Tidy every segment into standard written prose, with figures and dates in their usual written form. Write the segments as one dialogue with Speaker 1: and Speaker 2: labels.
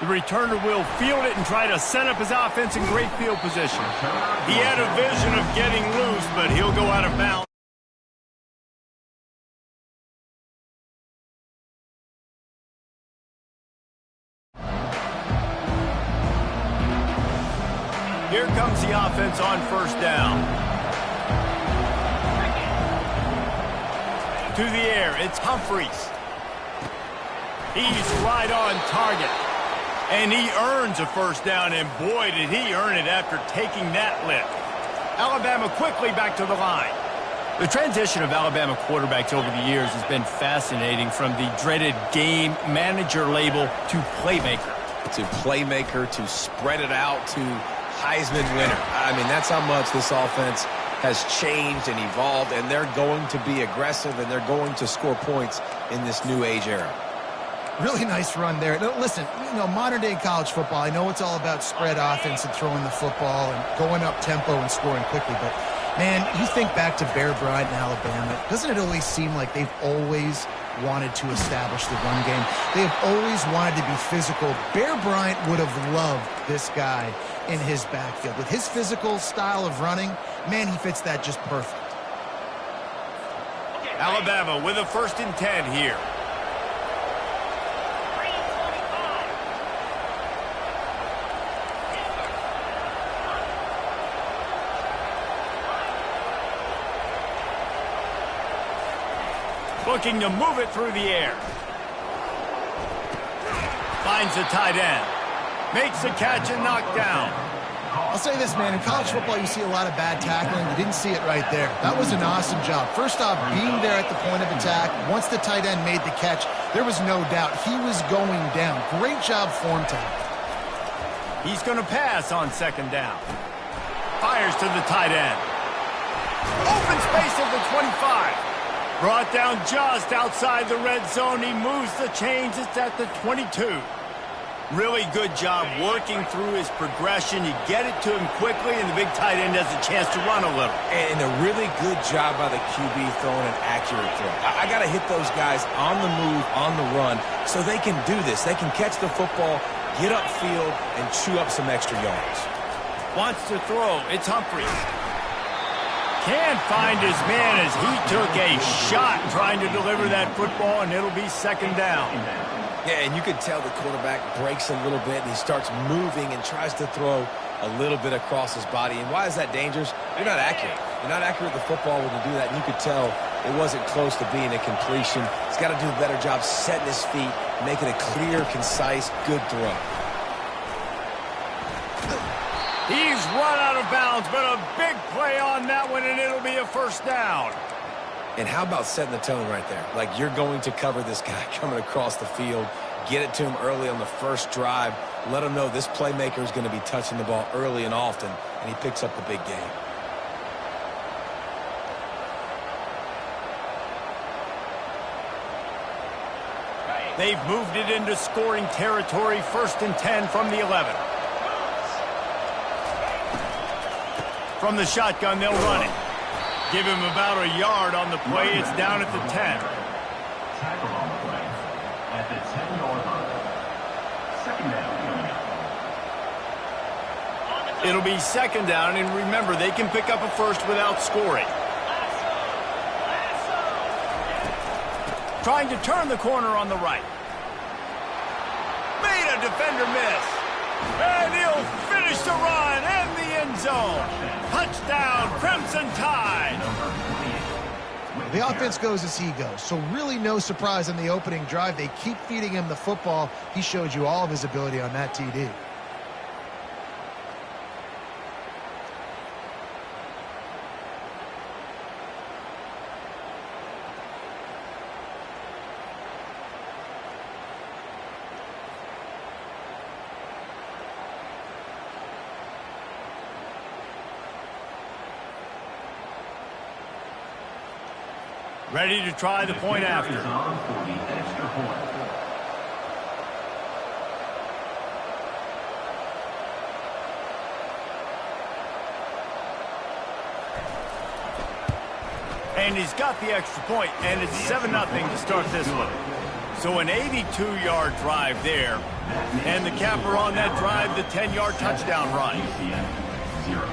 Speaker 1: The returner will field it and try to set up his offense in great field position. He had a vision of getting loose, but he'll go out of bounds. Here comes the offense on first down. To the air, it's Humphries. He's right on target. And he earns a first down, and boy, did he earn it after taking that lift. Alabama quickly back to the line. The transition of Alabama quarterbacks over the years has been fascinating, from the dreaded game manager label to playmaker.
Speaker 2: To playmaker, to spread it out, to Heisman winner. I mean, that's how much this offense has changed and evolved, and they're going to be aggressive, and they're going to score points in this new age era.
Speaker 3: Really nice run there. Now, listen, modern-day college football, I know it's all about spread offense and throwing the football and going up tempo and scoring quickly, but, man, you think back to Bear Bryant in Alabama, doesn't it always seem like they've always wanted to establish the run game? They have always wanted to be physical. Bear Bryant would have loved this guy in his backfield. With his physical style of running, man, he fits that just perfect.
Speaker 1: Alabama with a 1st and 10 here. Looking to move it through the air. Finds the tight end. Makes the catch and knocked down.
Speaker 3: I'll say this, man. In college football, you see a lot of bad tackling. You didn't see it right there. That was an awesome job. First off, being there at the point of attack. Once the tight end made the catch, there was no doubt he was going down. Great job form time.
Speaker 1: He's going to pass on 2nd down. Fires to the tight end. Open space at the 25. Brought down just outside the red zone. He moves the chains. It's at the 22. Really good job working through his progression. You get it to him quickly, and the big tight end has a chance to run a little.
Speaker 2: And a really good job by the QB throwing an accurate throw. I got to hit those guys on the move, on the run, so they can do this. They can catch the football, get upfield, and chew up some extra yards.
Speaker 1: Wants to throw. It's Humphries. Can't find his man as he took a shot trying to deliver that football, and it'll be 2nd down.
Speaker 2: Yeah, and you can tell the quarterback breaks a little bit, and he starts moving and tries to throw a little bit across his body. And why is that dangerous? You're not accurate. You're not accurate with the football when you do that, and you could tell it wasn't close to being a completion. He's got to do a better job setting his feet, making a clear, concise, good throw.
Speaker 1: He's run out of bounds, but a big play on that one, and it'll be a 1st down.
Speaker 2: And how about setting the tone right there? Like, you're going to cover this guy coming across the field, get it to him early on the first drive, let him know this playmaker is going to be touching the ball early and often, and he picks up the big game.
Speaker 1: They've moved it into scoring territory. 1st and 10 from the 11. From the shotgun, they'll run it. Give him about a yard on the play. It's down at the 10.
Speaker 4: Tackle on the play at the 10-yard line. 2nd down.
Speaker 1: It'll be 2nd down, and remember, they can pick up a first without scoring. Trying to turn the corner on the right. Made a defender miss. And he'll finish the run and the end zone. Touchdown, Crimson Tide.
Speaker 3: The offense goes as he goes, so really no surprise in the opening drive. They keep feeding him the football. He showed you all of his ability on that TD.
Speaker 1: Ready to try the point after. And he's got the extra point, and it's 7-0 to start this one. So an 82-yard drive there. And the capper on that drive, the 10-yard touchdown run.
Speaker 4: UCF 0.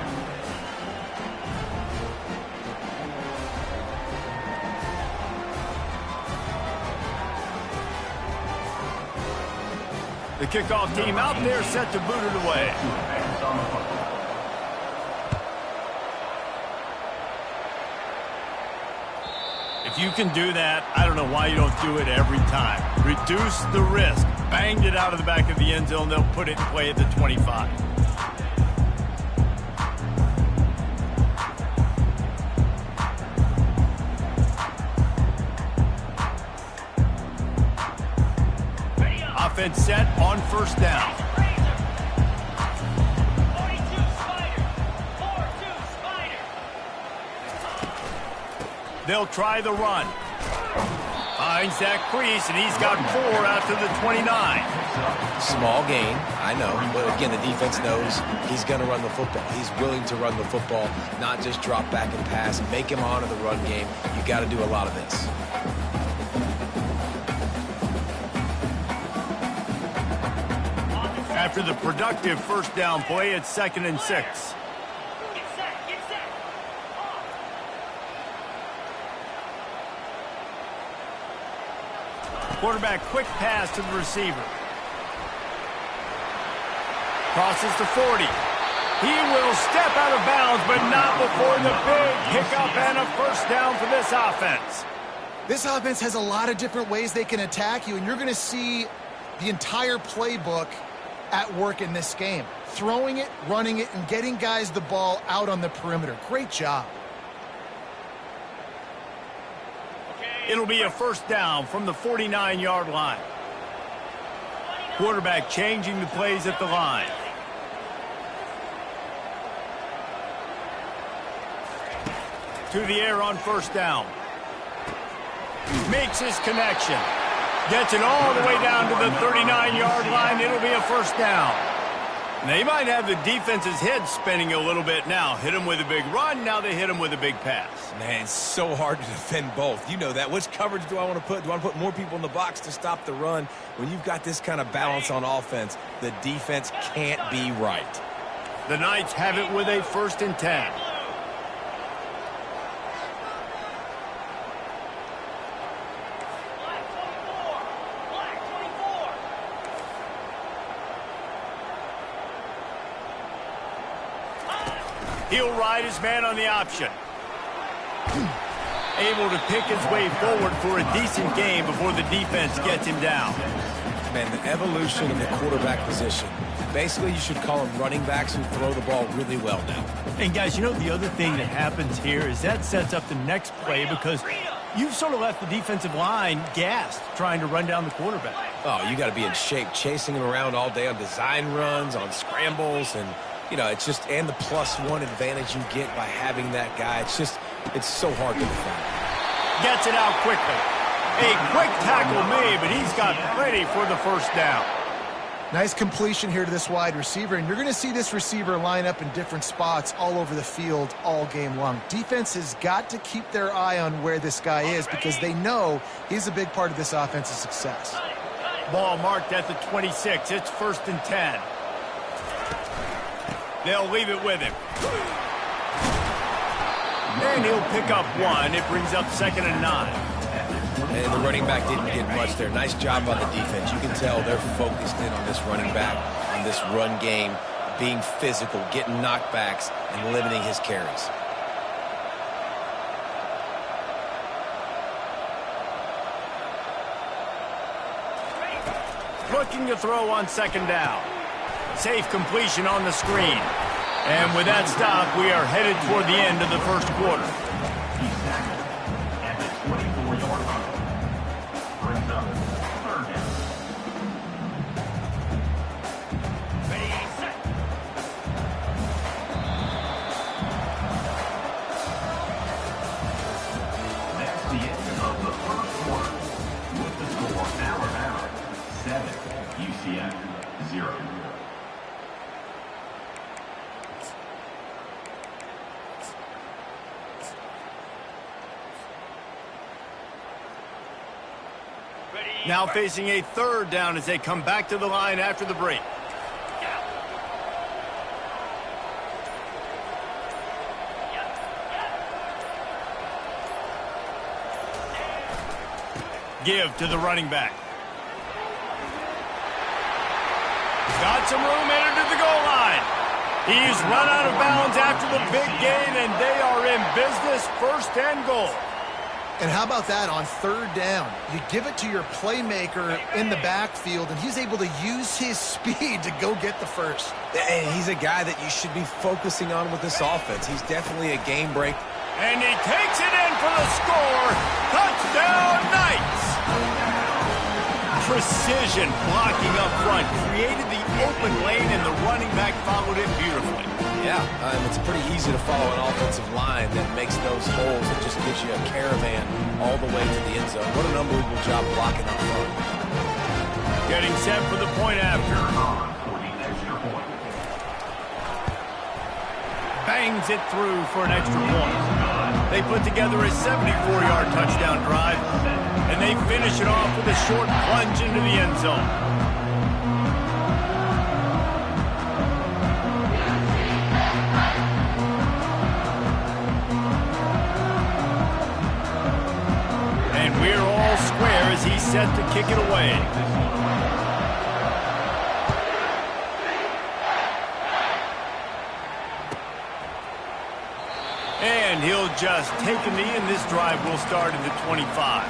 Speaker 1: The kickoff team out there set to boot it away. If you can do that, I don't know why you don't do it every time. Reduce the risk. Banged it out of the back of the end zone. They'll put it in play at the 25. Offense set on first down. They'll try the run. Finds that crease, and he's got 4 out to the 29.
Speaker 2: Small gain, I know. But again, the defense knows he's going to run the football. He's willing to run the football, not just drop back and pass. Make him honor the run game. You got to do a lot of this.
Speaker 1: After the productive first down play, it's 2nd and 6. Quarterback quick pass to the receiver. Crosses the 40. He will step out of bounds, but not before the big pickup and a first down for this offense.
Speaker 3: This offense has a lot of different ways they can attack you, and you're going to see the entire playbook at work in this game. Throwing it, running it, and getting guys the ball out on the perimeter. Great job.
Speaker 1: It'll be a first down from the 49-yard line. Quarterback changing the plays at the line. To the air on first down. Makes his connection. Gets it all the way down to the 39-yard line. It'll be a first down. They might have the defense's head spinning a little bit now. Hit him with a big run. Now they hit him with a big pass.
Speaker 2: Man, it's so hard to defend both. You know that. Which coverage do I want to put? Do I want to put more people in the box to stop the run? When you've got this kind of balance on offense, the defense can't be right.
Speaker 1: The Knights have it with a 1st and 10. He'll ride his man on the option. Able to pick his way forward for a decent game before the defense gets him down.
Speaker 2: Man, the evolution of the quarterback position. Basically, you should call them running backs who throw the ball really well now.
Speaker 1: And guys, you know the other thing that happens here is that sets up the next play because you've sort of left the defensive line gassed trying to run down the quarterback.
Speaker 2: Oh, you got to be in shape, chasing him around all day on design runs, on scrambles, and you know, it's just, and the +1 advantage you get by having that guy. It's just, it's so hard to defend.
Speaker 1: Gets it out quickly. A quick tackle made, but he's got plenty for the first down.
Speaker 3: Nice completion here to this wide receiver, and you're going to see this receiver line up in different spots all over the field all game long. Defense has got to keep their eye on where this guy is because they know he's a big part of this offense's success.
Speaker 1: Ball marked at the 26. It's 1st and 10. They'll leave it with him. And he'll pick up 1. It brings up 2nd and 9.
Speaker 2: And the running back didn't get much there. Nice job on the defense. You can tell they're focused in on this running back, on this run game, being physical, getting knockbacks, and limiting his carries.
Speaker 1: Looking to throw on 2nd down. Safe completion on the screen. And with that stop, we are headed toward the end of the first quarter.
Speaker 4: He's tackled at the 24-yard line. Brings up 3rd down.
Speaker 1: Ready, set.
Speaker 4: That's the end of the first quarter. With the score, Alabama 7, UCF 0.
Speaker 1: Now facing a third down as they come back to the line after the break. Give to the running back. Got some room headed to the goal line. He's run out of bounds after the big gain, and they are in business, 1st and goal.
Speaker 3: And how about that on 3rd down? You give it to your playmaker in the backfield, and he's able to use his speed to go get the first.
Speaker 2: And he's a guy that you should be focusing on with this offense. He's definitely a game break.
Speaker 1: And he takes it in for the score. Touchdown, Knights! Precision blocking up front created the open lane, and the running back followed it beautifully.
Speaker 2: Yeah, it's pretty easy to follow an offensive line that makes those holes and just gives you a caravan all the way to the end zone. What an unbelievable job blocking up front.
Speaker 1: Getting set for the point after. Bangs it through for an extra point. They put together a 74-yard touchdown drive, and they finish it off with a short plunge into the end zone. And we're all square as he's set to kick it away. And he'll just take a knee, and this drive will start at the 25.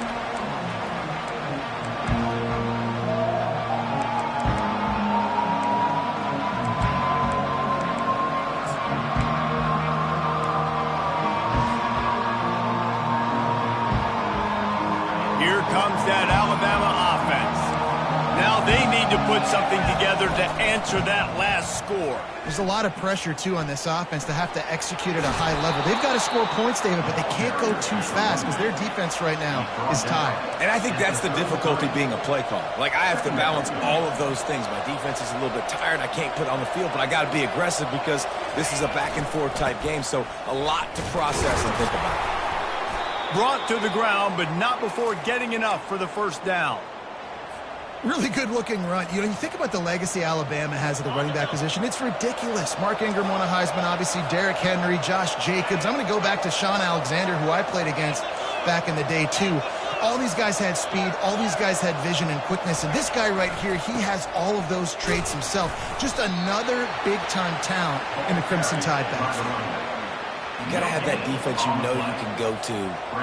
Speaker 1: Here comes that Alabama offense. Now they need to put something together to answer that last score.
Speaker 3: There's a lot of pressure, too, on this offense to have to execute at a high level. They've got to score points, David, but they can't go too fast because their defense right now is tired.
Speaker 2: And I think that's the difficulty being a play caller. Like, I have to balance all of those things. My defense is a little bit tired. I can't put it on the field, but I got to be aggressive because this is a back-and-forth type game, so a lot to process and think about.
Speaker 1: Brought to the ground, but not before getting enough for the first down.
Speaker 3: Really good-looking run. You know, you think about the legacy Alabama has at the running back position. It's ridiculous. Mark Ingram won a Heisman, obviously. Derrick Henry, Josh Jacobs. I'm going to go back to Sean Alexander, who I played against back in the day, too. All these guys had speed. All these guys had vision and quickness. And this guy right here, he has all of those traits himself. Just another big-time talent in the Crimson Tide backfield.
Speaker 2: You got to have that defense you know you can go to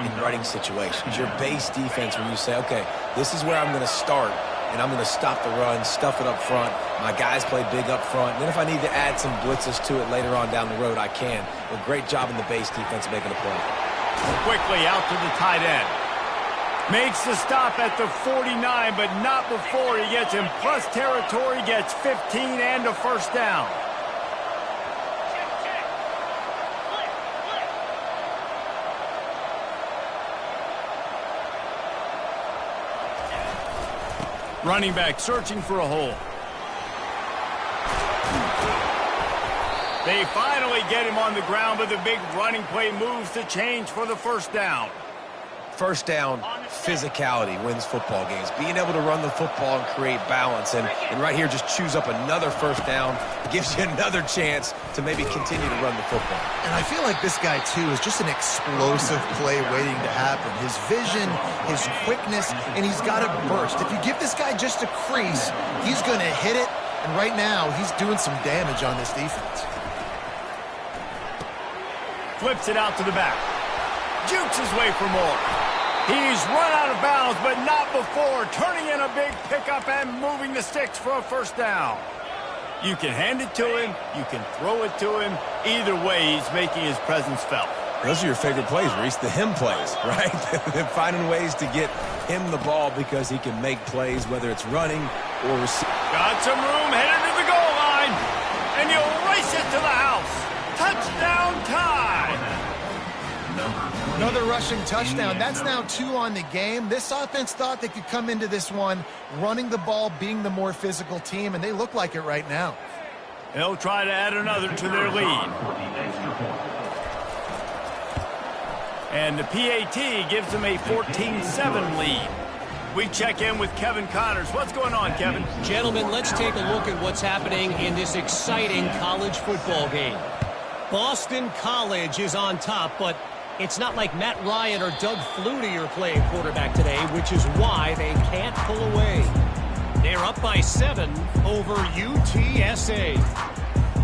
Speaker 2: in running situations. Your base defense where you say, okay, this is where I'm going to start. And I'm going to stop the run, stuff it up front. My guys play big up front. And then if I need to add some blitzes to it later on down the road, I can. A great job in the base defense making a play.
Speaker 1: Quickly out to the tight end. Makes the stop at the 49, but not before he gets in plus territory, gets 15 and a first down. Running back searching for a hole. They finally get him on the ground, but the big running play moves the change for the first down.
Speaker 2: First down, physicality wins football games. Being able to run the football and create balance. And right here, just choose up another first down. Gives you another chance to maybe continue to run the football.
Speaker 3: And I feel like this guy, too, is just an explosive play waiting to happen. His vision, his quickness, and he's got a burst. If you give this guy just a crease, he's going to hit it. And right now, he's doing some damage on this defense.
Speaker 1: Flips it out to the back. Jukes his way for more. He's run out of bounds, but not before turning in a big pickup and moving the sticks for a first down. You can hand it to him. You can throw it to him. Either way, he's making his presence felt.
Speaker 2: Those are your favorite plays, Reese, the him plays, right? Finding ways to get him the ball because he can make plays, whether it's running or receiving.
Speaker 1: Got some room headed to the goal line, and you'll race it to the house. Touchdown Tide!
Speaker 3: Another rushing touchdown. That's now 2 on the game. This offense thought they could come into this one running the ball, being the more physical team, and they look like it right now.
Speaker 1: They'll try to add another to their lead. And the PAT gives them a 14-7 lead. We check in with Kevin Connors. What's going on, Kevin?
Speaker 5: Gentlemen, let's take a look at what's happening in this exciting college football game. Boston College is on top, but it's not like Matt Ryan or Doug Flutie are playing quarterback today, which is why they can't pull away. They're up by 7 over UTSA.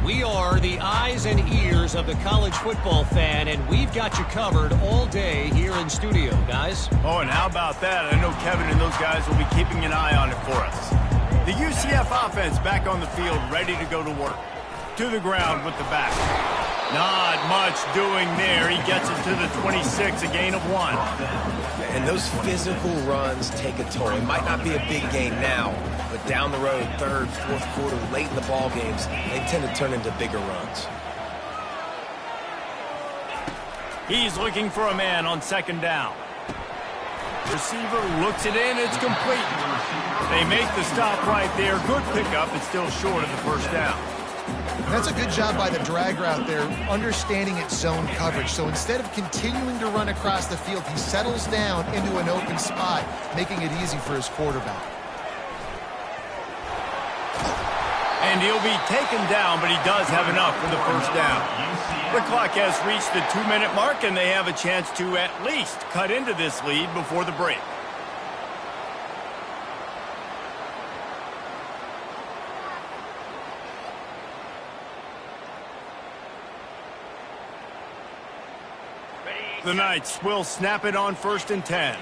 Speaker 5: We are the eyes and ears of the college football fan, and we've got you covered all day here in studio, guys.
Speaker 1: Oh, and how about that? I know Kevin and those guys will be keeping an eye on it for us. The UCF offense back on the field, ready to go to work. To the ground with the back. Not much doing there. He gets it to the 26, a gain of 1.
Speaker 2: And those physical runs take a toll. It might not be a big gain now, but down the road, third, fourth quarter, late in the ball games, they tend to turn into bigger runs.
Speaker 1: He's looking for a man on 2nd down. Receiver looks it in. It's complete. They make the stop right there. Good pickup. It's still short of the 1st down.
Speaker 3: That's a good job by the drag route there, understanding its zone coverage. So instead of continuing to run across the field, he settles down into an open spot, making it easy for his quarterback.
Speaker 1: And he'll be taken down, but he does have enough for the 1st down. The clock has reached the 2-minute mark, and they have a chance to at least cut into this lead before the break. The Knights will snap it on 1st and 10.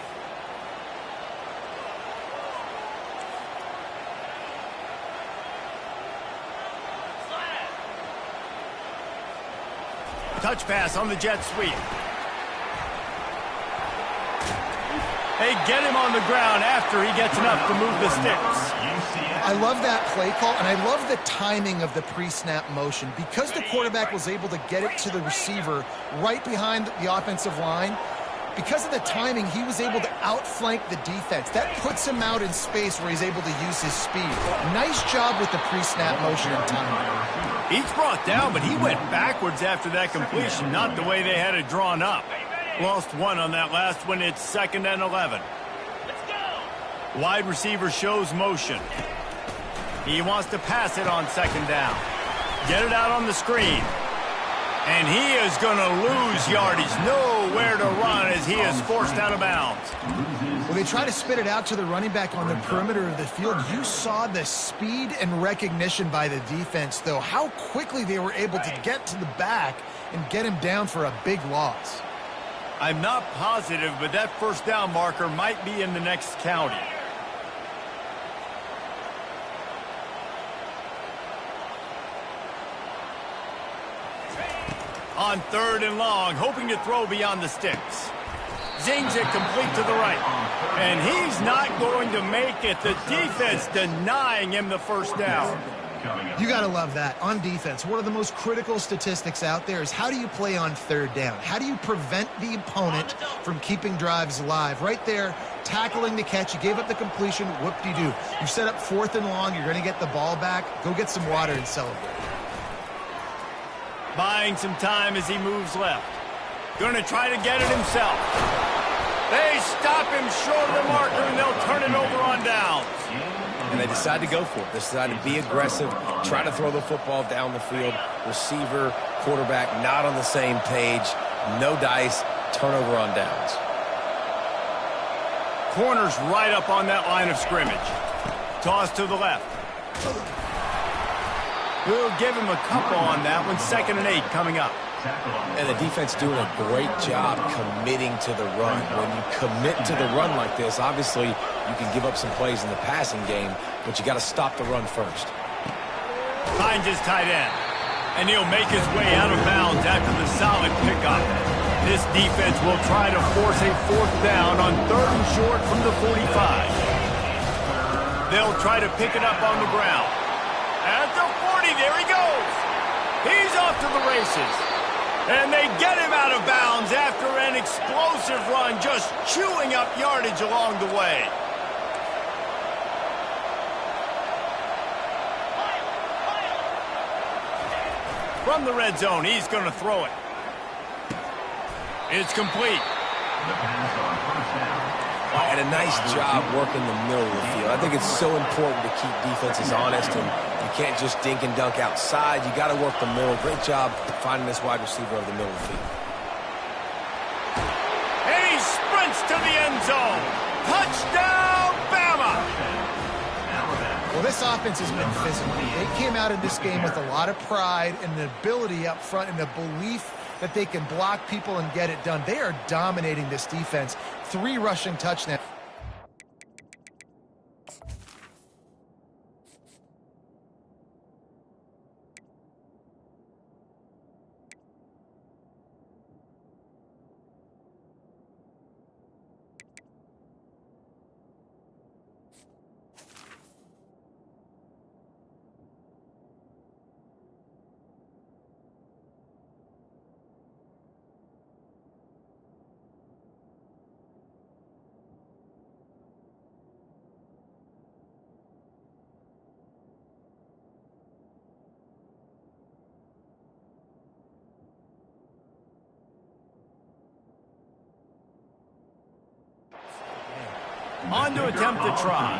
Speaker 1: Touch pass on the jet sweep. They get him on the ground after he gets enough to move the sticks.
Speaker 3: I love that play call, and I love the timing of the pre-snap motion. Because the quarterback was able to get it to the receiver right behind the offensive line, because of the timing, he was able to outflank the defense. That puts him out in space where he's able to use his speed. Nice job with the pre-snap motion and timing.
Speaker 1: He's brought down, but he went backwards after that completion, not the way they had it drawn up. Lost 1 on that last one. It's 2nd and 11. Wide receiver shows motion. He wants to pass it on 2nd down. Get it out on the screen. And he is going to lose yardage. Nowhere to run as he is forced out of bounds.
Speaker 3: Well, they try to spit it out to the running back on the perimeter of the field. You saw the speed and recognition by the defense, though. How quickly they were able to get to the back and get him down for a big loss.
Speaker 1: I'm not positive, but that 1st down marker might be in the next county. On 3rd and long, hoping to throw beyond the sticks. Zings it complete to the right. And he's not going to make it. The defense denying him the 1st down.
Speaker 3: You got to love that. On defense, one of the most critical statistics out there is how do you play on 3rd down? How do you prevent the opponent from keeping drives alive? Right there, tackling the catch. You gave up the completion. Whoop-de-doo. You set up 4th and long. You're going to get the ball back. Go get some water and celebrate.
Speaker 1: Buying some time as he moves left. Going to try to get it himself. They stop him short of the marker, and they'll turn it over on downs.
Speaker 2: And they decide to go for it. They decide to be aggressive, try to throw the football down the field. Receiver, quarterback, not on the same page. No dice, turnover on downs.
Speaker 1: Corners right up on that line of scrimmage. Toss to the left. We'll give him a couple on that one. 2nd and 8 coming up.
Speaker 2: And the defense doing a great job committing to the run. When you commit to the run like this, obviously you can give up some plays in the passing game, but you got to stop the run first.
Speaker 1: Finds his tight end. And he'll make his way out of bounds after the solid pickup. This defense will try to force a 4th down on 3rd and short from the 45. They'll try to pick it up on the ground. At the 40, there he goes. He's off to the races. And they get him out of bounds after an explosive run, just chewing up yardage along the way. From the red zone, he's going to throw it. It's complete.
Speaker 2: And a nice job working the middle of the field. I think it's so important to keep defenses honest, and you can't just dink and dunk outside. You got to work the middle. Great job finding this wide receiver of the middle of the field.
Speaker 1: And he sprints to the end zone. Touchdown, Bama!
Speaker 3: Well, this offense has been physical. They came out of this game with a lot of pride and an ability up front and a belief that they can block people and get it done. They are dominating this defense. 3 rushing touchdowns.
Speaker 1: On to attempt the try.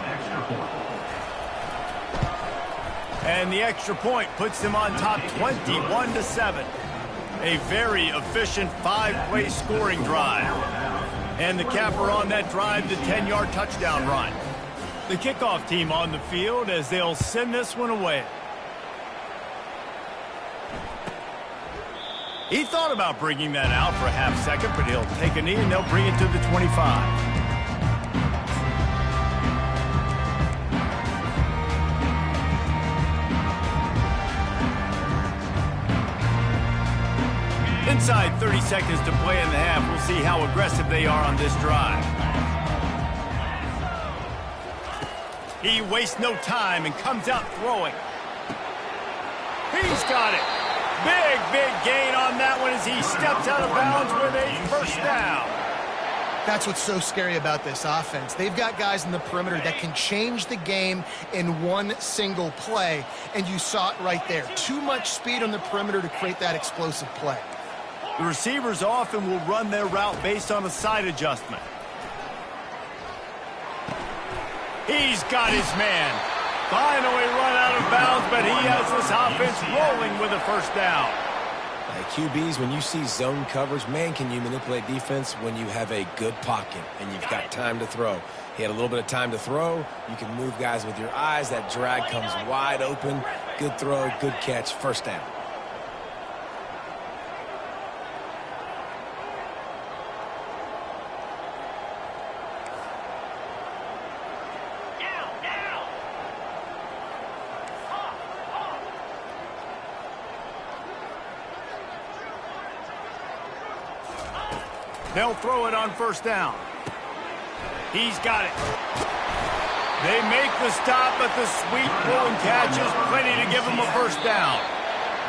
Speaker 1: And the extra point puts them on top 21-7. A very efficient 5-play scoring drive. And the capper on that drive, the 10-yard touchdown run. The kickoff team on the field as they'll send this one away. He thought about bringing that out for a half second, but he'll take a knee and they'll bring it to the 25. Inside 30 seconds to play in the half. We'll see how aggressive they are on this drive. He wastes no time and comes out throwing. He's got it. Big gain on that one as he steps out of bounds with a first down.
Speaker 3: That's what's so scary about this offense. They've got guys in the perimeter that can change the game in one single play, and you saw it right there. Too much speed on the perimeter to create that explosive play.
Speaker 1: The receivers often will run their route based on a side adjustment. He's got his man. Finally run out of bounds, but he has this offense rolling with a first down.
Speaker 2: QBs, when you see zone coverage, man, can you manipulate defense when you have a good pocket and you've got time to throw. He had a little bit of time to throw. You can move guys with your eyes. That drag comes wide open. Good throw, good catch, first down.
Speaker 1: They'll throw it on first down. He's got it. They make the stop, but the sweet pull and catch is plenty to give them a first down.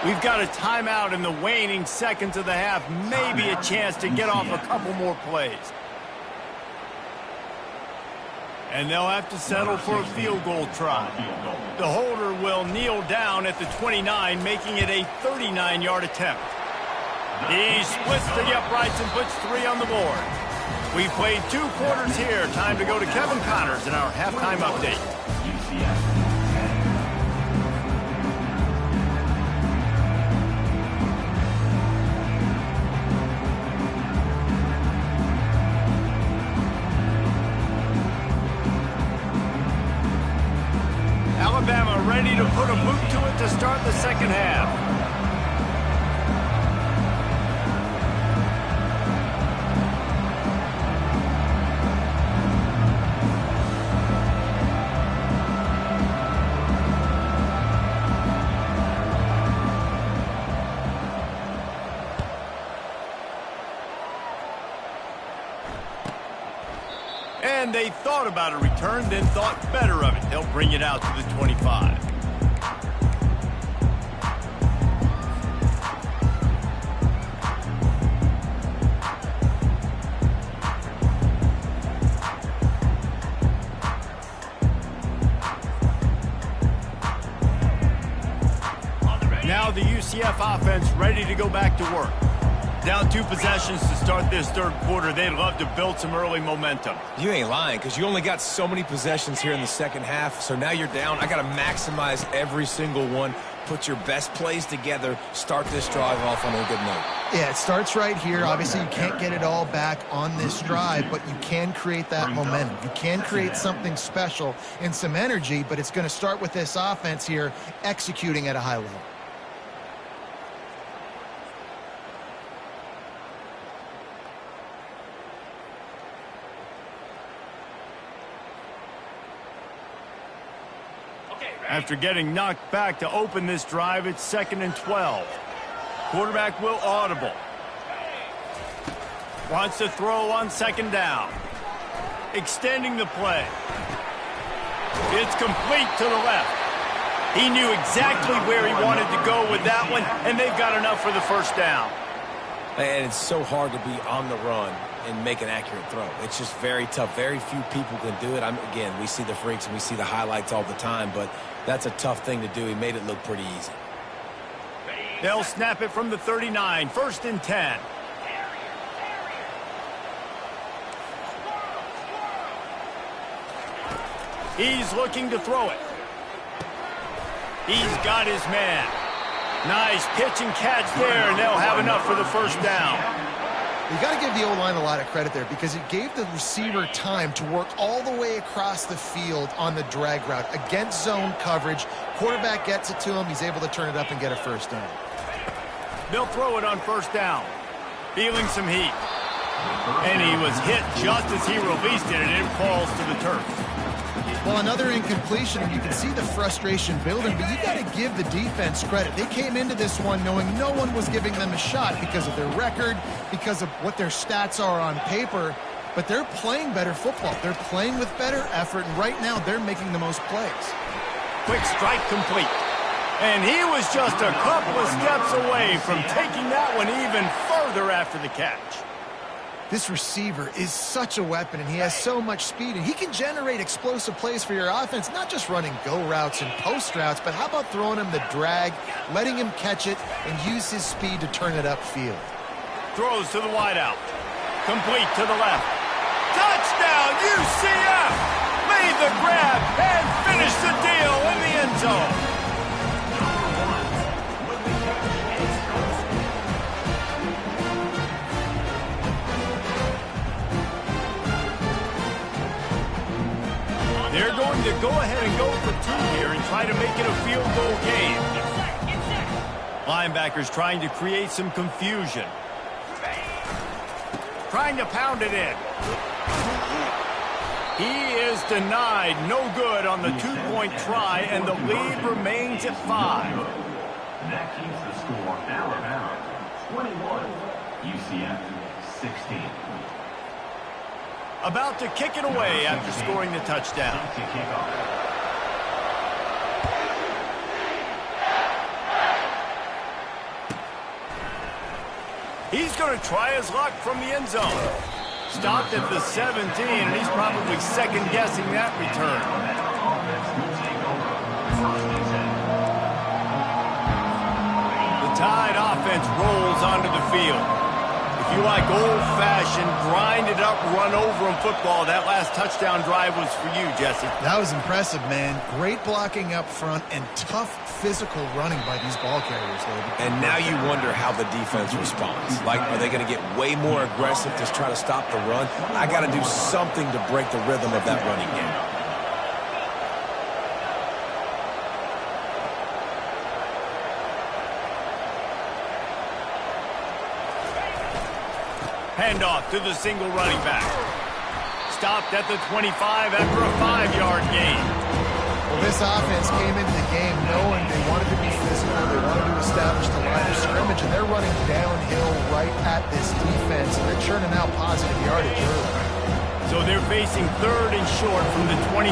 Speaker 1: We've got a timeout in the waning seconds of the half. Maybe a chance to get off a couple more plays. And they'll have to settle for a field goal try. The holder will kneel down at the 29, making it a 39-yard attempt. He splits the uprights and puts 3 on the board. We've played 2 quarters here. Time to go to Kevin Connors in our halftime update. Alabama ready to put a boot to it to start the second half. And they thought about a return, then thought better of it. They'll bring it out to the 25. Now the UCF offense ready to go back to work. Down 2 possessions to start this third quarter. They'd love to build some early momentum.
Speaker 2: You ain't lying, because you only got so many possessions here in the second half, so now you're down. I got to maximize every single one, put your best plays together, start this drive off on a good note.
Speaker 3: Yeah, it starts right here. Obviously, you can't get it all back on this drive, but you can create that momentum. You can create something special and some energy, but it's going to start with this offense here executing at a high level.
Speaker 1: After getting knocked back to open this drive, it's 2nd and 12. Quarterback will audible. Wants to throw on 2nd down. Extending the play. It's complete to the left. He knew exactly where he wanted to go with that one, and they've got enough for the first down.
Speaker 2: And it's so hard to be on the run and make an accurate throw. It's just very tough. Very few people can do it. Again, we see the freaks and we see the highlights all the time, but that's a tough thing to do. He made it look pretty easy.
Speaker 1: They'll snap it from the 39, 1st and 10. He's looking to throw it. He's got his man. Nice pitch and catch there, and they'll have enough for the first down.
Speaker 3: You got to give the O-line a lot of credit there because it gave the receiver time to work all the way across the field on the drag route against zone coverage. Quarterback gets it to him. He's able to turn it up and get a first down.
Speaker 1: They'll throw it on 1st down. Feeling some heat. And he was hit just as he released it, and it falls to the turf.
Speaker 3: Well, another incompletion, and you can see the frustration building, but you got to give the defense credit. They came into this one knowing no one was giving them a shot because of their record, because of what their stats are on paper, but they're playing better football. They're playing with better effort, and right now they're making the most plays.
Speaker 1: Quick strike complete. And he was just a couple of steps away from taking that one even further after the catch.
Speaker 3: This receiver is such a weapon, and he has so much speed, and he can generate explosive plays for your offense, not just running go routes and post routes, but how about throwing him the drag, letting him catch it, and use his speed to turn it upfield.
Speaker 1: Throws to the wideout. Complete to the left. Touchdown, UCF! Made the grab and finished the deal in the end zone. They're going to go ahead and go for 2 here and try to make it a field goal game. Linebackers trying to create some confusion. Trying to pound it in. He is denied. No good on the 2-point try, and the lead remains at 5.
Speaker 4: That keeps the score Alabama 21, UCF 16.
Speaker 1: About to kick it away after scoring the touchdown. He's going to try his luck from the end zone. Stopped at the 17, and he's probably second-guessing that return. The Tide offense rolls onto the field. If you like old-fashioned, grind-it-up, run-over-'em football, that last touchdown drive was for you, Jesse.
Speaker 3: That was impressive, man. Great blocking up front and tough physical running by these ball carriers, David.
Speaker 2: And now you wonder how the defense responds. Like, are they going to get way more aggressive to try to stop the run? I got to do something to break the rhythm of that running game.
Speaker 1: Handoff to the single running back. Stopped at the 25 after a 5-yard gain.
Speaker 3: Well, this offense came into the game knowing they wanted to be physical, they wanted to establish the line of scrimmage, and they're running downhill right at this defense, and they're churning out positive yardage early.
Speaker 1: So they're facing 3rd and short from the 25.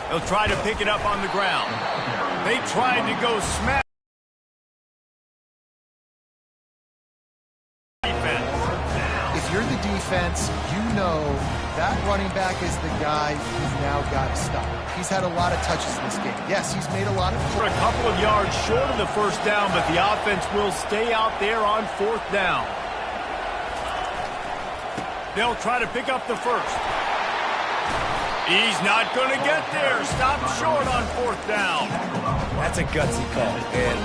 Speaker 1: They'll try to pick it up on the ground. They tried to go smash.
Speaker 3: defense, you know that running back is the guy you've now got to stop. He's had a lot of touches in this game. Yes, he's made a lot of...
Speaker 1: For a couple of yards short of the first down, but the offense will stay out there on fourth down. They'll try to pick up the first. He's not going to get there. Stopped short on fourth down.
Speaker 2: That's a gutsy call. And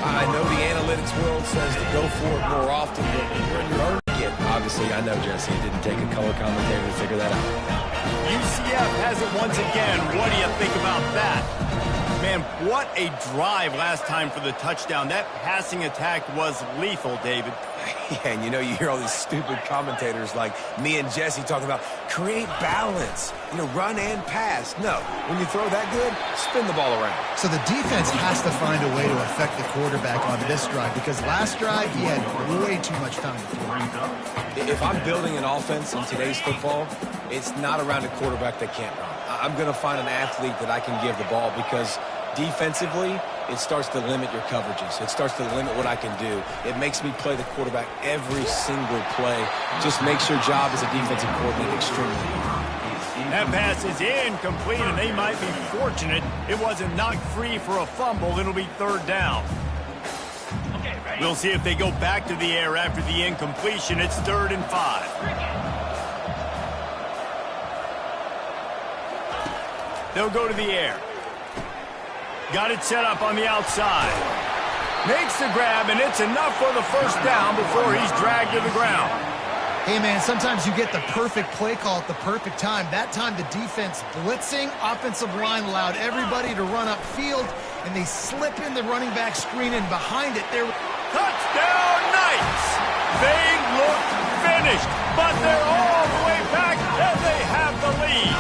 Speaker 2: I know the analytics world says to go for it more often, but when you're earning it, obviously, I know, Jesse, it didn't take a color commentator to figure that out.
Speaker 1: UCF has it once again. What do you think about that? Man, what a drive last time for the touchdown. That passing attack was lethal, David.
Speaker 2: Yeah, and you know, you hear all these stupid commentators like me and Jesse talking about create balance, you know, run and pass. No, when you throw that good, spin the ball around.
Speaker 3: So the defense has to find a way to affect the quarterback on this drive, because last drive he had way too much time to throw.
Speaker 2: If I'm building an offense in today's football, it's not around a quarterback that can't run. I'm going to find an athlete that I can give the ball, because defensively, it starts to limit your coverages. It starts to limit what I can do. It makes me play the quarterback every single play. Just makes your job as a defensive coordinator extremely hard.
Speaker 1: That pass is incomplete, and they might be fortunate it wasn't knocked free for a fumble. It'll be third down. We'll see if they go back to the air after the incompletion. It's 3rd and 5. They'll go to the air. Got it set up on the outside. Makes the grab, and it's enough for the first down before he's dragged to the ground.
Speaker 3: Hey, man, sometimes you get the perfect play call at the perfect time. That time the defense blitzing, offensive line allowed everybody to run upfield, and they slip in the running back screen, and behind it, they're...
Speaker 1: Touchdown, Knights! They look finished, but they're all the way back, and they have the lead.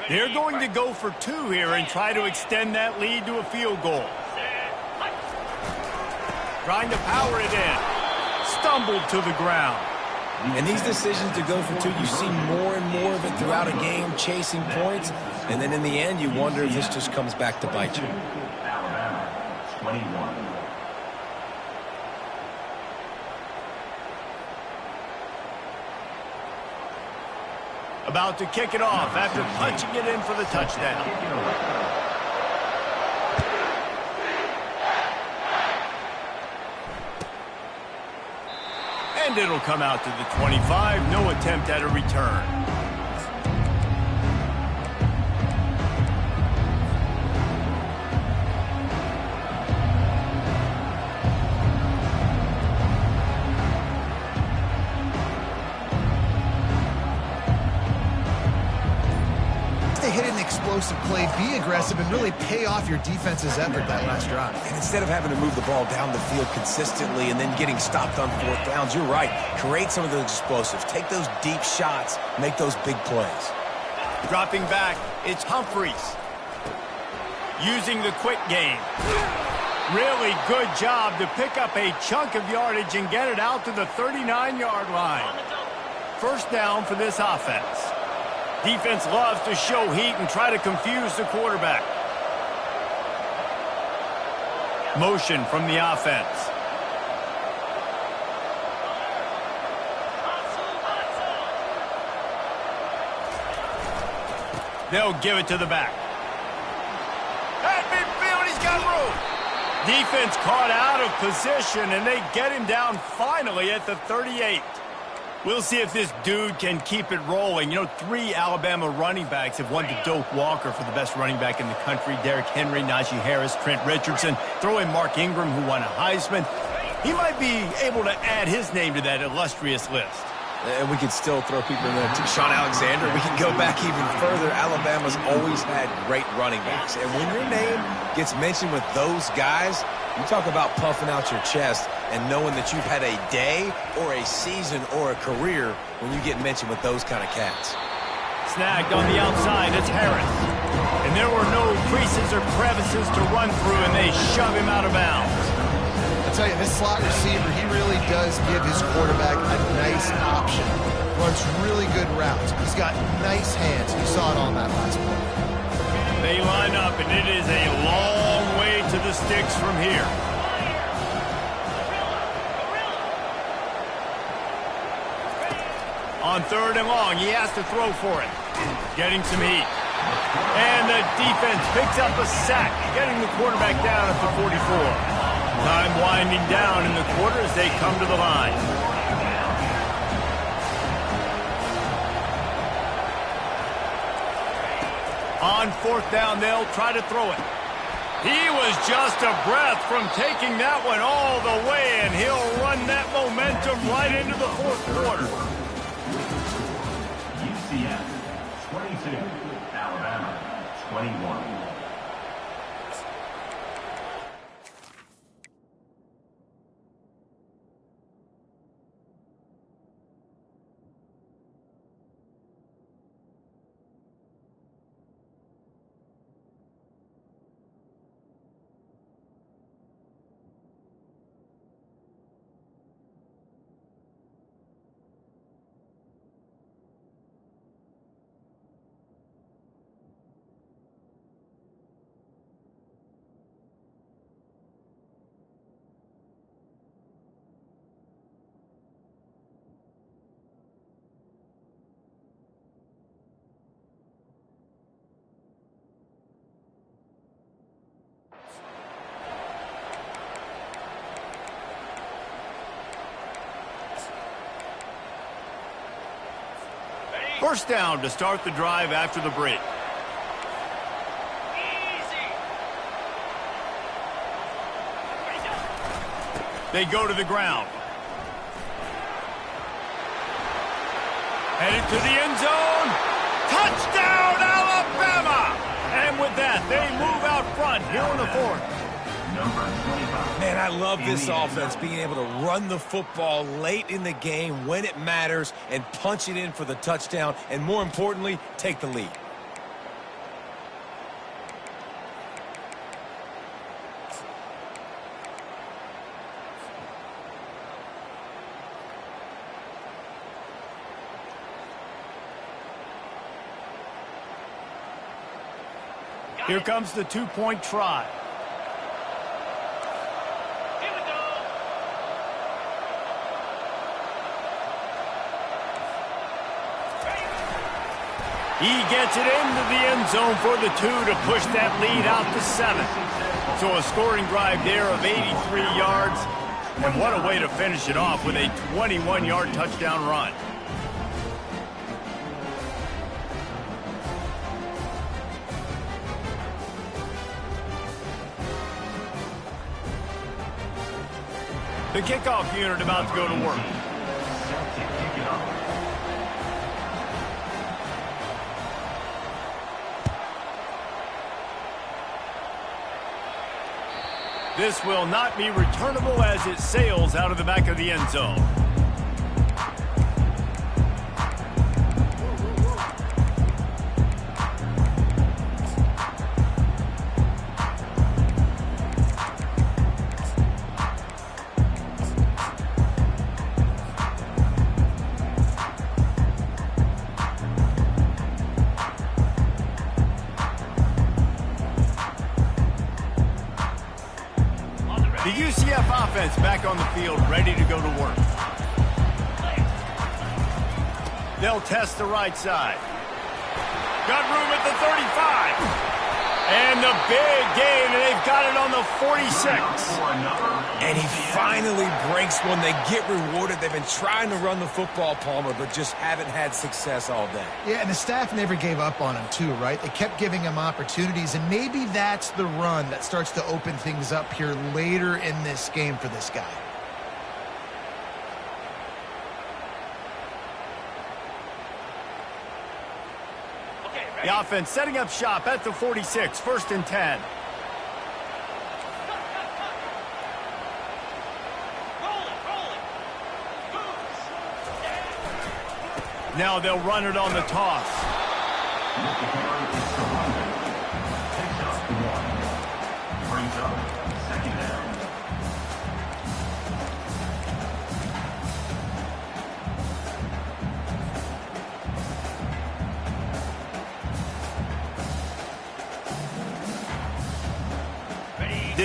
Speaker 1: They're going to go for 2 here and try to extend that lead to a field goal. Trying to power it in. Stumbled to the ground.
Speaker 2: And these decisions to go for 2, you see more and more of it throughout a game, chasing points. And then in the end, you wonder if this just comes back to bite you.
Speaker 4: Alabama, 21.
Speaker 1: About to kick it off after punching it in for the touchdown. And it'll come out to the 25. No attempt at a return.
Speaker 3: Hit an explosive play, be aggressive, and really pay off your defense's effort that last drive.
Speaker 2: And instead of having to move the ball down the field consistently and then getting stopped on 4th downs, you're right. Create some of those explosives. Take those deep shots. Make those big plays.
Speaker 1: Dropping back, it's Humphreys. Using the quick game. Really good job to pick up a chunk of yardage and get it out to the 39-yard line. First down for this offense. Defense loves to show heat and try to confuse the quarterback. Motion from the offense. They'll give it to the back. At midfield, he's got room. Defense caught out of position, and they get him down finally at the 38. We'll see if this dude can keep it rolling. You know, 3 Alabama running backs have won the Doak Walker for the best running back in the country. Derrick Henry, Najee Harris, Trent Richardson. Throw in Mark Ingram, who won a Heisman. He might be able to add his name to that illustrious list.
Speaker 2: And we could still throw people in there too. Sean Alexander, we can go back even further. Alabama's always had great running backs. And when your name gets mentioned with those guys, you talk about puffing out your chest and knowing that you've had a day or a season or a career when you get mentioned with those kind of cats.
Speaker 1: Snagged on the outside, it's Harris. And there were no creases or crevices to run through, and they shove him out of bounds.
Speaker 3: I tell you, this slot receiver, he really does give his quarterback a nice option. Runs really good routes. He's got nice hands. You saw it on that last play.
Speaker 1: They line up, and it is a long way to the sticks from here. On 3rd and long, he has to throw for it. Getting some heat. And the defense picks up a sack, getting the quarterback down at the 44. Time winding down in the quarter as they come to the line. On 4th down, they'll try to throw it. He was just a breath from taking that one all the way, and he'll run that momentum right into the 4th quarter.
Speaker 4: UCF 22, Alabama 21.
Speaker 1: First down to start the drive after the break. They go to the ground. Headed to the end zone. Touchdown, Alabama! And with that, they move out front here in the 4th.
Speaker 2: Man, I love this offense, being able to run the football late in the game when it matters and punch it in for the touchdown, and more importantly, take the lead.
Speaker 1: Here comes the 2-point try. He gets it into the end zone for the 2 to push that lead out to 7. So a scoring drive there of 83 yards. And what a way to finish it off with a 21-yard touchdown run. The kickoff unit about to go to work. This will not be returnable as it sails out of the back of the end zone. The UCF offense back on the field, ready to go to work. They'll test the right side. Got room at the 35. And the big gain, and they've got it on the 46.
Speaker 2: And he finally breaks one. They get rewarded. They've been trying to run the football, Palmer, but just haven't had success all day.
Speaker 3: Yeah, and the staff never gave up on him, too, right? They kept giving him opportunities, and maybe that's the run that starts to open things up here later in this game for this guy.
Speaker 1: The offense setting up shop at the 46, 1st and 10. Now they'll run it on the toss.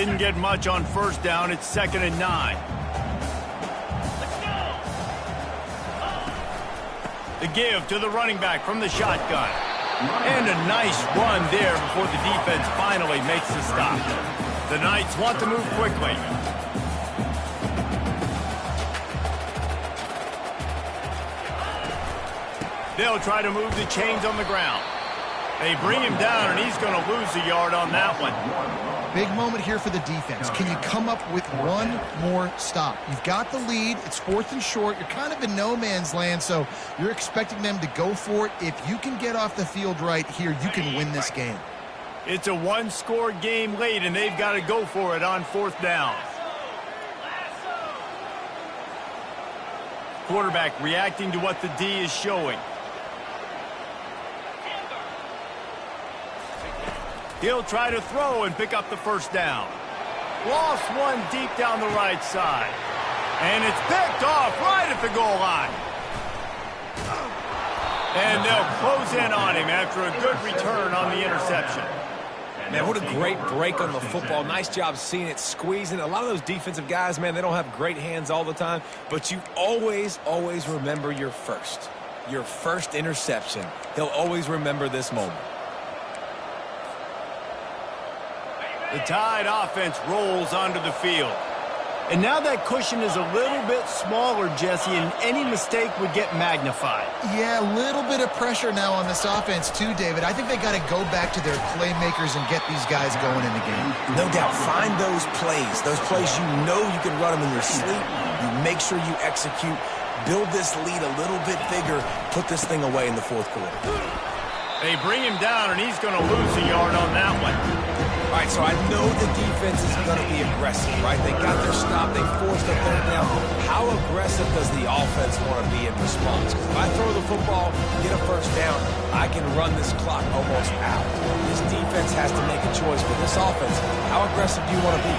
Speaker 1: didn't get much on first down. It's 2nd and 9. The give to the running back from the shotgun. And a nice run there before the defense finally makes the stop. The Knights want to move quickly. They'll try to move the chains on the ground. They bring him down, and he's going to lose a yard on that one.
Speaker 3: Big moment here for the defense. Can you come up with one more stop? You've got the lead. It's 4th and short. You're kind of in no man's land, so you're expecting them to go for it. If you can get off the field right here, you can win this game.
Speaker 1: It's a one-score game late, and they've got to go for it on 4th down. Quarterback reacting to what the D is showing. He'll try to throw and pick up the first down. Lost one deep down the right side. And it's picked off right at the goal line. And they'll close in on him after a good return on the interception.
Speaker 2: Man, what a great break on the football. Nice job seeing it, squeezing. A lot of those defensive guys, man, they don't have great hands all the time. But you always remember your first interception. He'll always remember this moment.
Speaker 1: The Tide offense rolls onto the field. And now that cushion is a little bit smaller, Jesse, and any mistake would get magnified.
Speaker 3: Yeah, a little bit of pressure now on this offense too, David. I think they got to go back to their playmakers and get these guys going in the game.
Speaker 2: No doubt. Find those plays you know you can run them in your sleep. You make sure you execute. Build this lead a little bit bigger. Put this thing away in the 4th quarter.
Speaker 1: They bring him down, and he's going to lose a yard on that one.
Speaker 2: All right, so I know the defense is going to be aggressive, right? They got their stop. They forced a 3rd down. How aggressive does the offense want to be in response? Because if I throw the football, get a 1st down, I can run this clock almost out. This defense has to make a choice. For this offense, how aggressive do you want to be?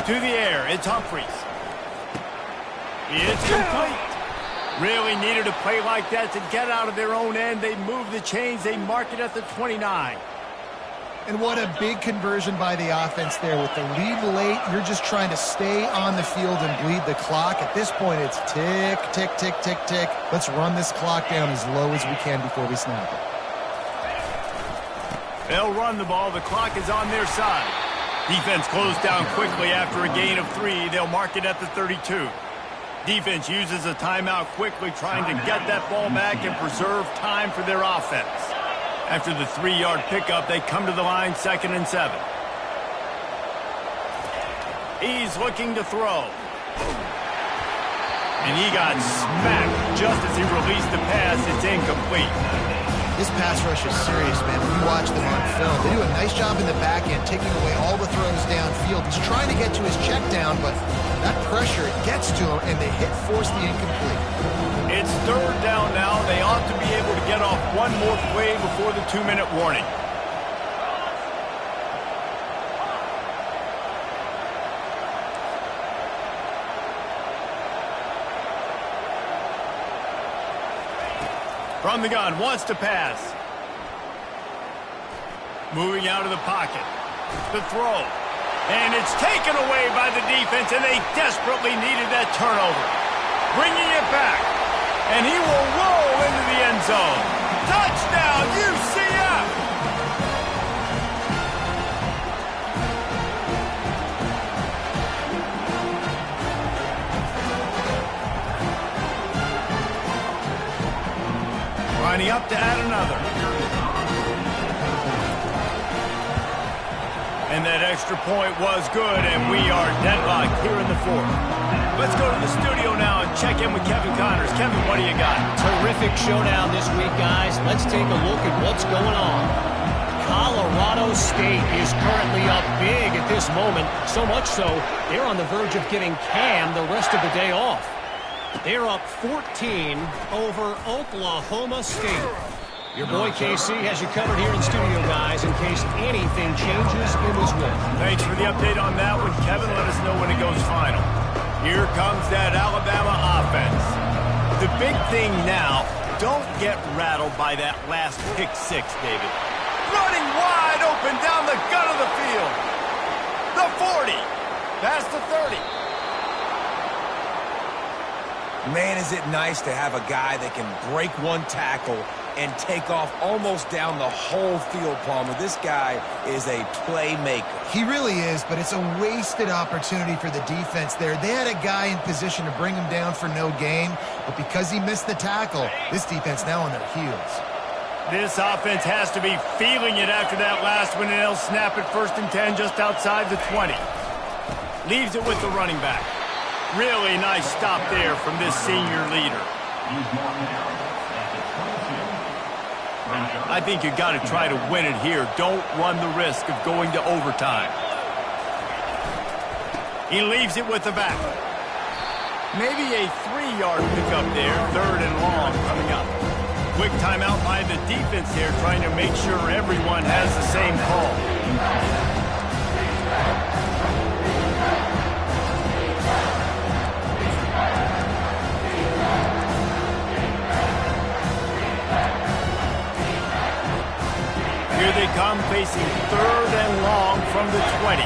Speaker 1: To the air, it's Humphries. It's complete. Really needed a play like that to get out of their own end. They move the chains. They mark it at the 29.
Speaker 3: And what a big conversion by the offense there. With the lead late, you're just trying to stay on the field and bleed the clock. At this point, it's tick, tick, tick, tick, tick. Let's run this clock down as low as we can before we snap it.
Speaker 1: They'll run the ball. The clock is on their side. Defense closed down quickly after a gain of 3. They'll mark it at the 32. Defense uses a timeout quickly, trying to get that ball back and preserve time for their offense. After the 3-yard pickup, they come to the line, 2nd and 7. He's looking to throw. And he got smacked just as he released the pass. It's incomplete.
Speaker 3: This pass rush is serious, man. When you watch them on film, they do a nice job in the back end, taking away all the throws downfield. He's trying to get to his check down, but that pressure gets to him, and they force the incomplete.
Speaker 1: It's 3rd down now. They ought to be able to get off one more play before the 2-minute warning. From the gun, wants to pass. Moving out of the pocket. The throw. And it's taken away by the defense, and they desperately needed that turnover. Bringing it back. And he will roll into the end zone. Touchdown, UCF! Lining up to add another. And that extra point was good, and we are deadlocked here in the 4th. Let's go to the studio now and check in with Kevin Connors. Kevin, what do you got?
Speaker 5: Terrific showdown this week, guys. Let's take a look at what's going on. Colorado State is currently up big at this moment, so much so they're on the verge of getting Cam the rest of the day off. They're up 14 over Oklahoma State. Your boy KC has you covered here in studio, guys, in case anything changes in this one.
Speaker 1: Thanks for the update on that one, Kevin. Let us know when it goes final. Here comes that Alabama offense. The big thing now, Don't get rattled by that last pick six, David. Running wide open down the gut of the field. The 40. Past the 30.
Speaker 2: Man, is it nice to have a guy that can break one tackle and take off almost down the whole field, Palmer. This guy is a playmaker.
Speaker 3: He really is, but it's a wasted opportunity for the defense there. They had a guy in position to bring him down for no gain, but because he missed the tackle, this defense now on their heels.
Speaker 1: This offense has to be feeling it after that last one, and they'll snap it 1st and 10 just outside the 20. Leaves it with the running back. Really nice stop there from this senior leader. I think you got to try to win it here. Don't run the risk of going to overtime. He leaves it with the back. Maybe a 3-yard pickup there. 3rd and long coming up. Quick timeout by the defense here, trying to make sure everyone has the same call. Here they come, facing 3rd and long from the 20.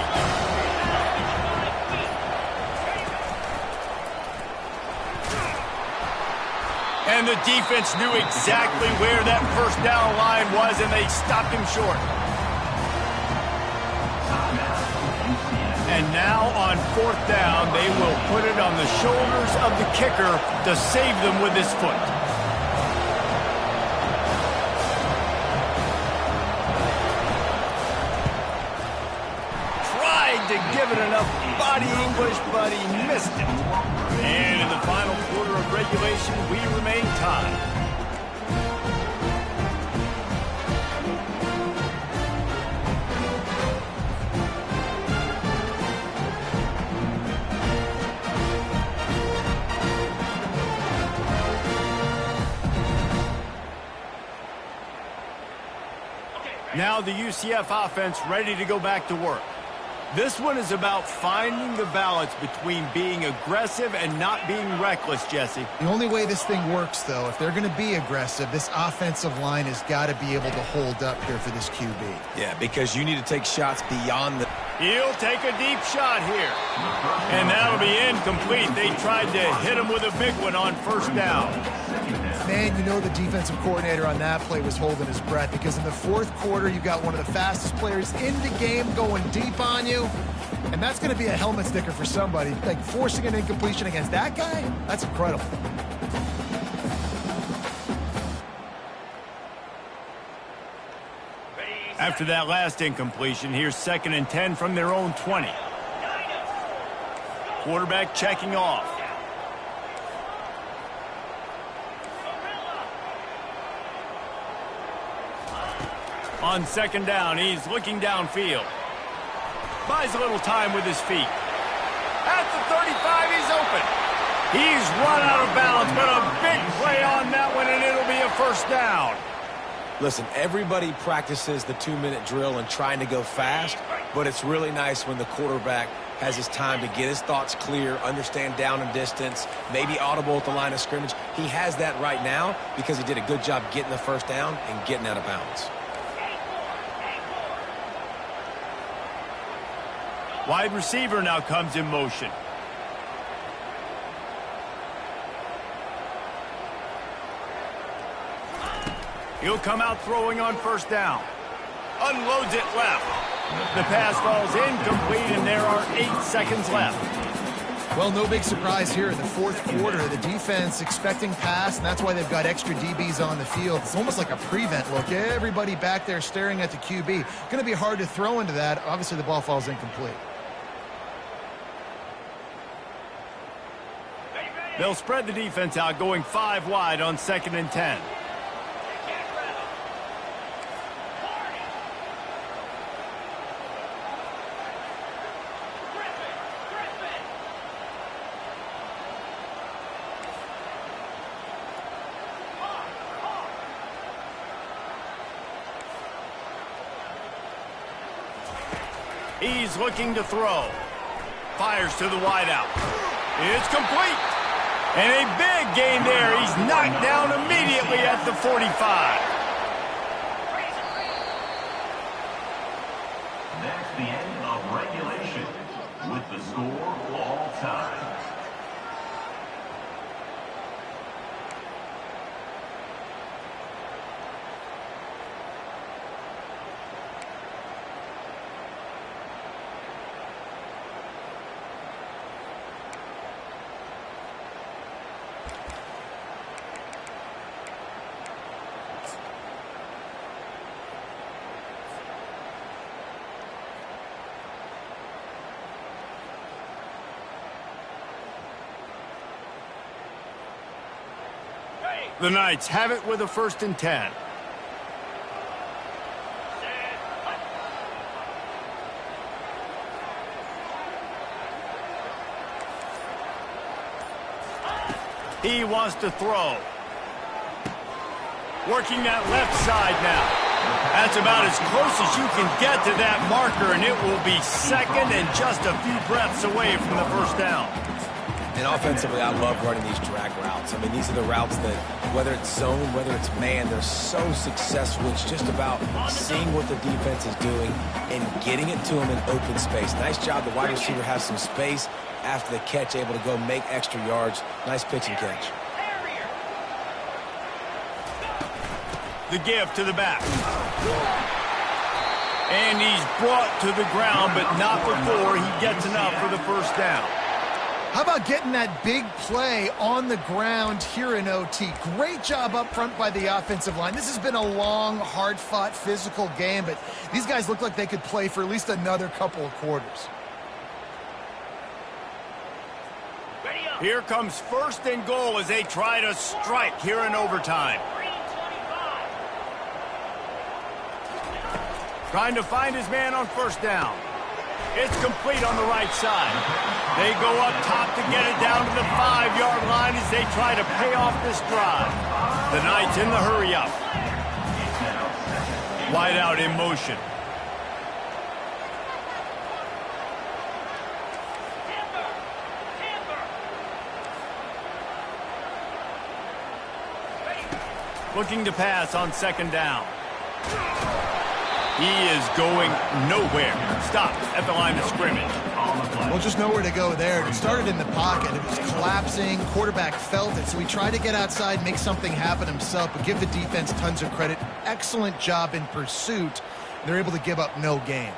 Speaker 1: And the defense knew exactly where that 1st down line was, and they stopped him short. And now on 4th down, they will put it on the shoulders of the kicker to save them with his foot. To give it enough body English, but he missed it. And in the final quarter of regulation, we remain tied. Now the UCF offense ready to go back to work. This one is about finding the balance between being aggressive and not being reckless, Jesse.
Speaker 3: The only way this thing works, though, if they're going to be aggressive, this offensive line has got to be able to hold up here for this QB.
Speaker 2: Yeah, because you need to take shots beyond the...
Speaker 1: He'll take a deep shot here. And that'll be incomplete. They tried to hit him with a big one on 1st down.
Speaker 3: Man, you know the defensive coordinator on that play was holding his breath, because in the 4th quarter, you've got one of the fastest players in the game going deep on you, and that's going to be a helmet sticker for somebody. Like, forcing an incompletion against that guy, that's incredible.
Speaker 1: After that last incompletion, here's 2nd and 10 from their own 20. Quarterback checking off. On 2nd down, he's looking downfield. Buys a little time with his feet. At the 35, he's open. He's run out of bounds, but a big play on that one, and it'll be a 1st down.
Speaker 2: Listen, everybody practices the 2-minute drill and trying to go fast, but it's really nice when the quarterback has his time to get his thoughts clear, understand down and distance, maybe audible at the line of scrimmage. He has that right now because he did a good job getting the 1st down and getting out of bounds.
Speaker 1: Wide receiver now comes in motion. He'll come out throwing on 1st down. Unloads it left. The pass falls incomplete, and there are 8 seconds left.
Speaker 3: Well, no big surprise here in the 4th quarter. The defense expecting pass, and that's why they've got extra DBs on the field. It's almost like a prevent look. Everybody back there staring at the QB. Going to be hard to throw into that. Obviously, the ball falls incomplete.
Speaker 1: They'll spread the defense out, going 5 wide on 2nd and 10. He's looking to throw. Fires to the wideout. It's complete. And a big gain there. He's knocked down immediately at the 45.
Speaker 4: That's the end of regulation with the score all time.
Speaker 1: The Knights have it with a 1st and 10. He wants to throw. Working that left side now. That's about as close as you can get to that marker, and it will be 2nd and just a few breaths away from the 1st down.
Speaker 2: And offensively, I love running these drag routes. I mean, these are the routes that, whether it's zone, whether it's man, they're so successful. It's just about seeing what the defense is doing and getting it to them in open space. Nice job. The wide receiver has some space after the catch, able to go make extra yards. Nice pitch and catch.
Speaker 1: The give to the back. And he's brought to the ground, but not before he gets enough for the 1st down.
Speaker 3: How about getting that big play on the ground here in OT? Great job up front by the offensive line. This has been a long, hard-fought, physical game, but these guys look like they could play for at least another couple of quarters.
Speaker 1: Here comes 1st and goal as they try to strike here in overtime. Trying to find his man on 1st down. It's complete on the right side. They go up top to get it down to the 5-yard line as they try to pay off this drive. The Knights in the hurry-up. Wide out in motion. Looking to pass on 2nd down. He is going nowhere. Stopped at the line of scrimmage.
Speaker 3: Well, just nowhere to go there. It started in the pocket. It was collapsing. Quarterback felt it, so he tried to get outside, make something happen himself, but give the defense tons of credit. Excellent job in pursuit. They're able to give up no gain.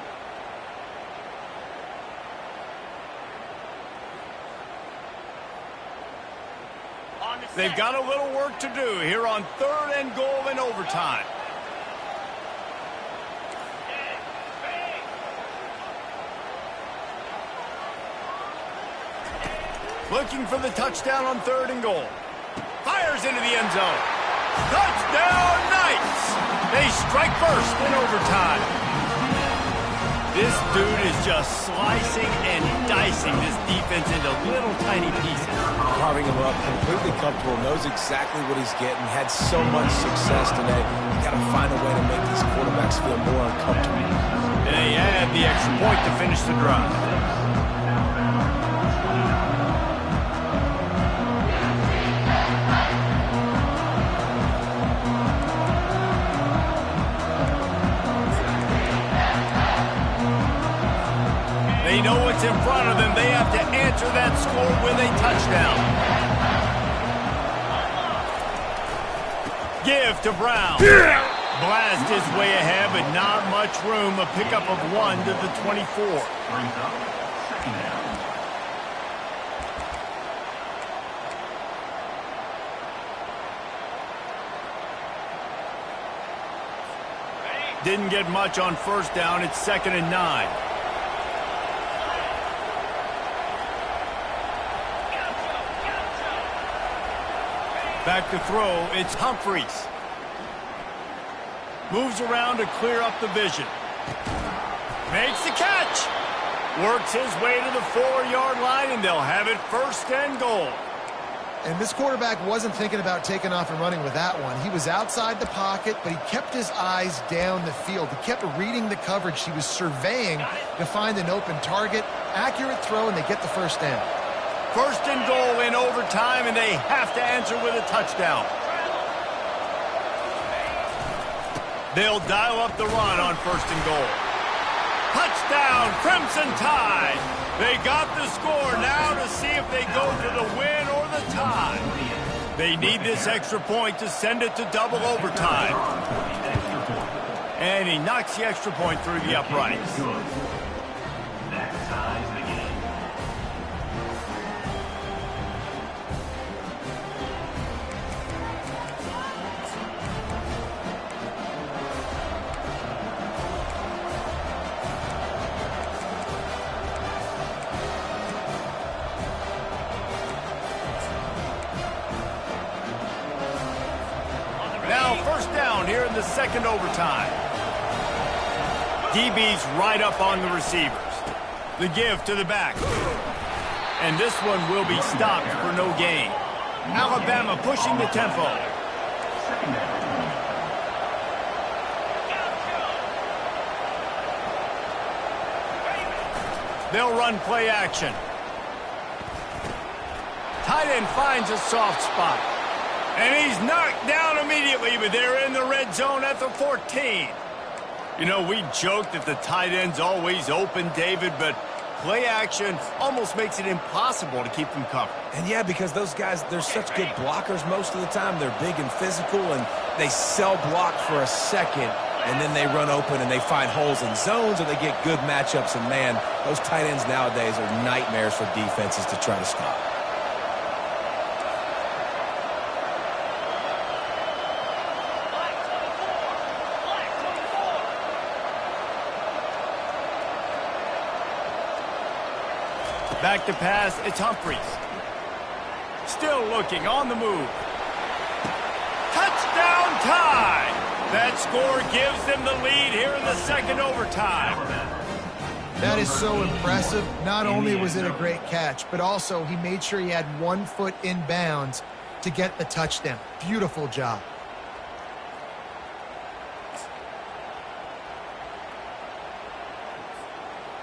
Speaker 1: They've got a little work to do here on 3rd and goal in overtime. Looking for the touchdown on 3rd and goal. Fires into the end zone. Touchdown, Knights! They strike first in overtime. This dude is just slicing and dicing this defense into little tiny pieces.
Speaker 2: Carving him up, completely comfortable, knows exactly what he's getting, had so much success today. You got to find a way to make these quarterbacks feel more uncomfortable.
Speaker 1: And they add the extra point to finish the drive. They know what's in front of them. They have to answer that score with a touchdown. Give to Brown. Blast his way ahead, but not much room. A pickup of 1 to the 24.
Speaker 4: Brings up 2nd down.
Speaker 1: Didn't get much on 1st down. It's 2nd and 9. Back to throw, it's Humphreys. Moves around to clear up the vision. Makes the catch. Works his way to the 4-yard line, and they'll have it 1st and goal.
Speaker 3: And this quarterback wasn't thinking about taking off and running with that one. He was outside the pocket, but he kept his eyes down the field. He kept reading the coverage. He was surveying to find an open target. Accurate throw, and they get the 1st down.
Speaker 1: First and goal in overtime, and they have to answer with a touchdown. They'll dial up the run on first and goal. Touchdown, Crimson Tide. They got the score now to see if they go for the win or the tie. They need this extra point to send it to double overtime. And he knocks the extra point through the uprights.
Speaker 4: That ties the game.
Speaker 1: Now first down here in the second overtime. DB's right up on the receivers. The give to the back. And this one will be stopped for no gain. Alabama pushing the tempo. They'll run play action. Tight end finds a soft spot. And he's knocked down immediately, but they're in the red zone at the 14. You know, we joked that the tight end's always open, David, but play action almost makes it impossible to keep them covered.
Speaker 2: And yeah, because those guys, they're such good blockers most of the time. They're big and physical, and they sell block for a second, and then they run open and they find holes in zones, or they get good matchups. And man, those tight ends nowadays are nightmares for defenses to try to stop.
Speaker 1: Back to pass, it's Humphries. Still looking, on the move. Touchdown tie! That score gives them the lead here in the second overtime.
Speaker 3: That is so impressive. Not only was it a great catch, but also he made sure he had 1 foot in bounds to get the touchdown. Beautiful job.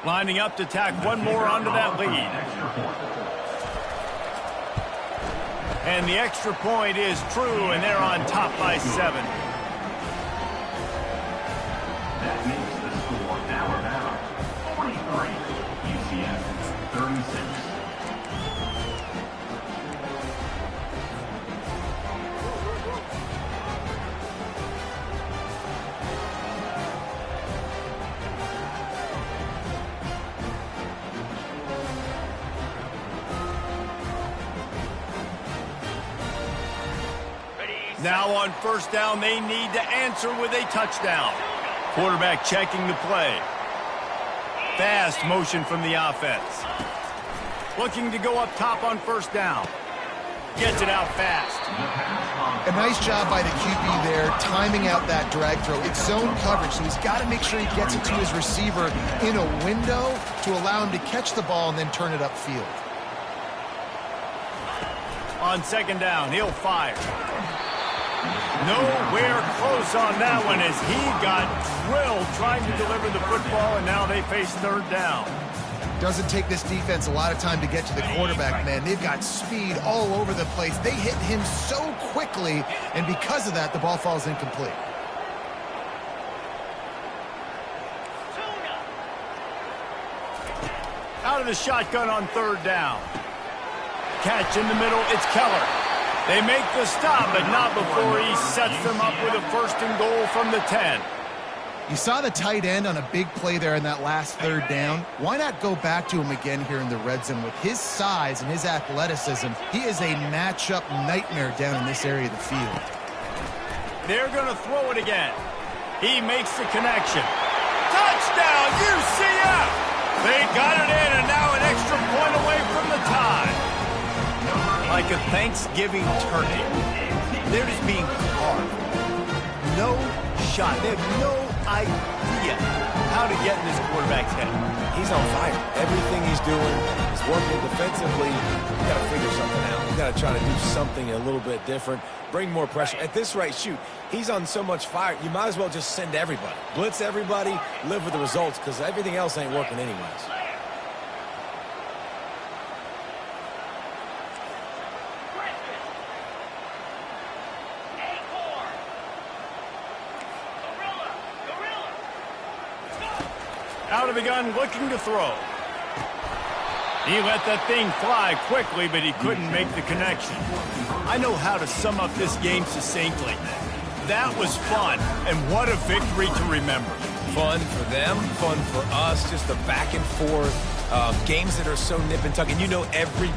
Speaker 1: Lining up to tack one more onto that lead. And the extra point is true, and they're on top by 7.
Speaker 4: That makes the score Alabama 43, UCF 36.
Speaker 1: Now on first down, they need to answer with a touchdown. Quarterback checking the play. Fast motion from the offense. Looking to go up top on first down. Gets it out fast.
Speaker 3: A nice job by the QB there, timing out that drag throw. It's zone coverage, so he's got to make sure he gets it to his receiver in a window to allow him to catch the ball and then turn it upfield.
Speaker 1: On second down, he'll fire. Nowhere close on that one as he got drilled trying to deliver the football, and now they face third down.
Speaker 3: Doesn't take this defense a lot of time to get to the quarterback, man. They've got speed all over the place. They hit him so quickly, and because of that, the ball falls incomplete.
Speaker 1: Out of the shotgun on third down. Catch in the middle, it's Keller. They make the stop, but not before he sets them up with a first and goal from the 10.
Speaker 3: You saw the tight end on a big play there in that last third down. Why not go back to him again here in the red zone? With his size and his athleticism, he is a matchup nightmare down in this area of the field.
Speaker 1: They're going to throw it again. He makes the connection. Touchdown, UCF! They got it in, and now an extra point away from the tie. Like a Thanksgiving turkey, they're just being carved. No shot. They have no idea how to get in this quarterback's head.
Speaker 2: He's on fire. Everything he's doing is working defensively. You got to figure something out. You got to try to do something a little bit different. Bring more pressure. At this rate, shoot, he's on so much fire, you might as well just send everybody. Blitz everybody, live with the results, because everything else ain't working anyways.
Speaker 1: out of the gun looking to throw. He let that thing fly quickly, but he couldn't make the connection. I know how to sum up this game succinctly. That was fun, and what a victory to remember.
Speaker 2: Fun for them, fun for us, just the back and forth, games that are so nip and tuck. And you know every